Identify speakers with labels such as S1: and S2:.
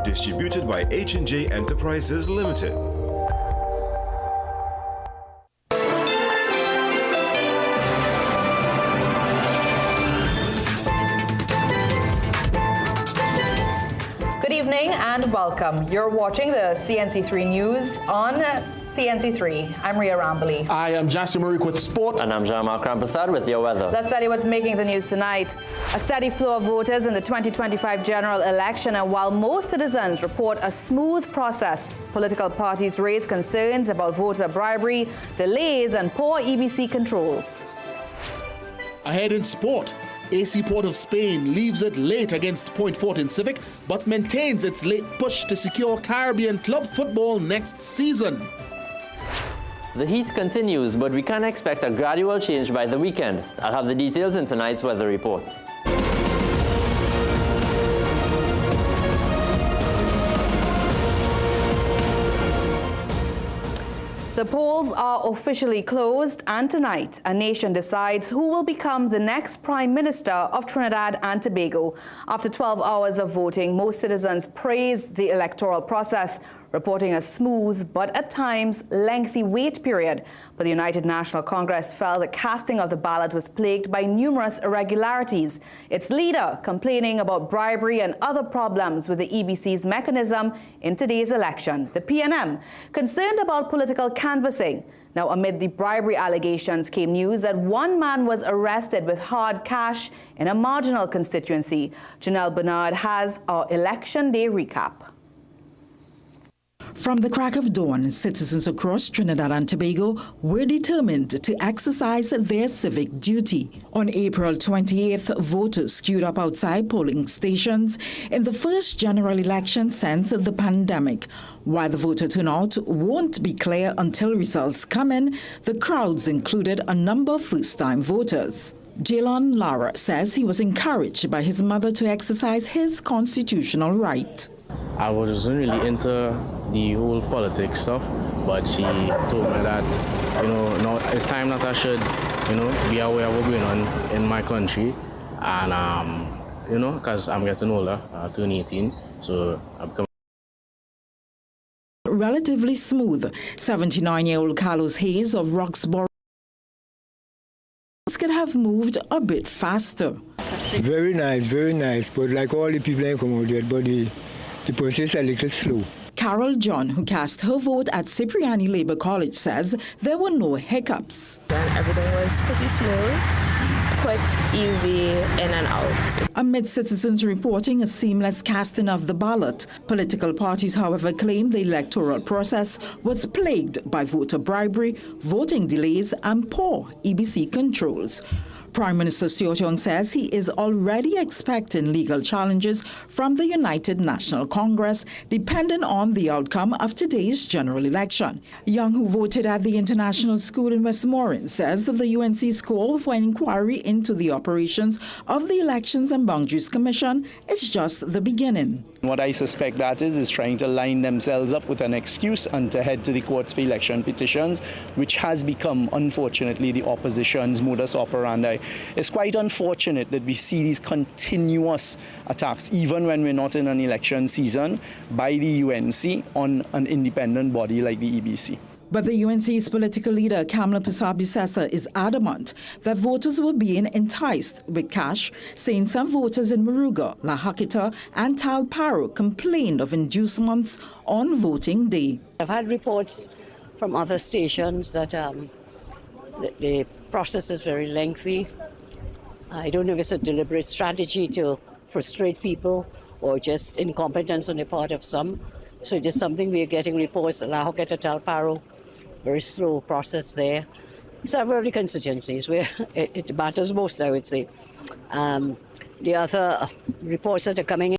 S1: Distributed by H&J Enterprises Limited.
S2: Good evening and welcome. You're watching the CNC3 News on CNC3. I'm Ria Rambali.
S3: I am Jasper Marik with Sport.
S4: And I'm Jamal Krampasad with your weather.
S2: Let's study what's making the news tonight. A steady flow of voters in the 2025 general election, and while most citizens report a smooth process, political parties raise concerns about voter bribery, delays, and poor EBC controls.
S3: Ahead in sport, AC Port of Spain leaves it late against Point Fortin Civic, but maintains its late push to secure Caribbean club football next season.
S4: The heat continues, but we can expect a gradual change by the weekend. I'll have the details in tonight's weather report.
S2: The polls are officially closed, and tonight, a nation decides who will become the next Prime Minister of Trinidad and Tobago. After 12 hours of voting, most citizens praised the electoral process, reporting a smooth but at times lengthy wait period. But the United National Congress felt the casting of the ballot was plagued by numerous irregularities, its leader complaining about bribery and other problems with the EBC's mechanism in today's election. The PNM concerned about political canvassing. Now, amid the bribery allegations came news that one man was arrested with hard cash in a marginal constituency. Janelle Bernard has our Election Day recap.
S5: From the crack of dawn, citizens across Trinidad and Tobago were determined to exercise their civic duty. On April 28th, voters queued up outside polling stations in the first general election since the pandemic. While the voter turnout won't be clear until results come in, the crowds included a number of first-time voters. Jalon Lara says he was encouraged by his mother to exercise his constitutional right.
S6: I wasn't really into the whole politics stuff, but she told me that, now it's time that I should, be aware of what's going on in my country. And, because I'm getting older, I turn 18, so I'm becoming
S5: relatively smooth. 79-year-old Carlos Hayes of Roxborough could have moved a bit faster.
S7: Very nice, but like all the people that come out here, but the process is a little slow.
S5: Carol John, who cast her vote at Cipriani Labour College, says there were no hiccups.
S8: Everything was pretty smooth, quick, easy, in and out.
S5: Amid citizens reporting a seamless casting of the ballot, political parties, however, claim the electoral process was plagued by voter bribery, voting delays, and poor EBC controls. Prime Minister Stuart Young says he is already expecting legal challenges from the United National Congress, depending on the outcome of today's general election. Young, who voted at the International School in Westmoreland, says that the UNC's call for an inquiry into the operations of the Elections and Boundaries Commission is just the beginning.
S9: What I suspect that is trying to line themselves up with an excuse and to head to the courts for election petitions, which has become, unfortunately, the opposition's modus operandi. It's quite unfortunate that we see these continuous attacks, even when we're not in an election season, by the UNC on an independent body like the EBC.
S5: But the UNC's political leader, Kamla Pasabi-Sessa, is adamant that voters were being enticed with cash, saying some voters in Moruga, La Hakita, and Talparo complained of inducements on voting day.
S10: I've had reports from other stations that the process is very lengthy. I don't know if it's a deliberate strategy to frustrate people or just incompetence on the part of some. So it is something we are getting reports at La Hakita, Talparo. Very slow process there. Several of the constituencies where it matters most, I would say. The other reports that are coming in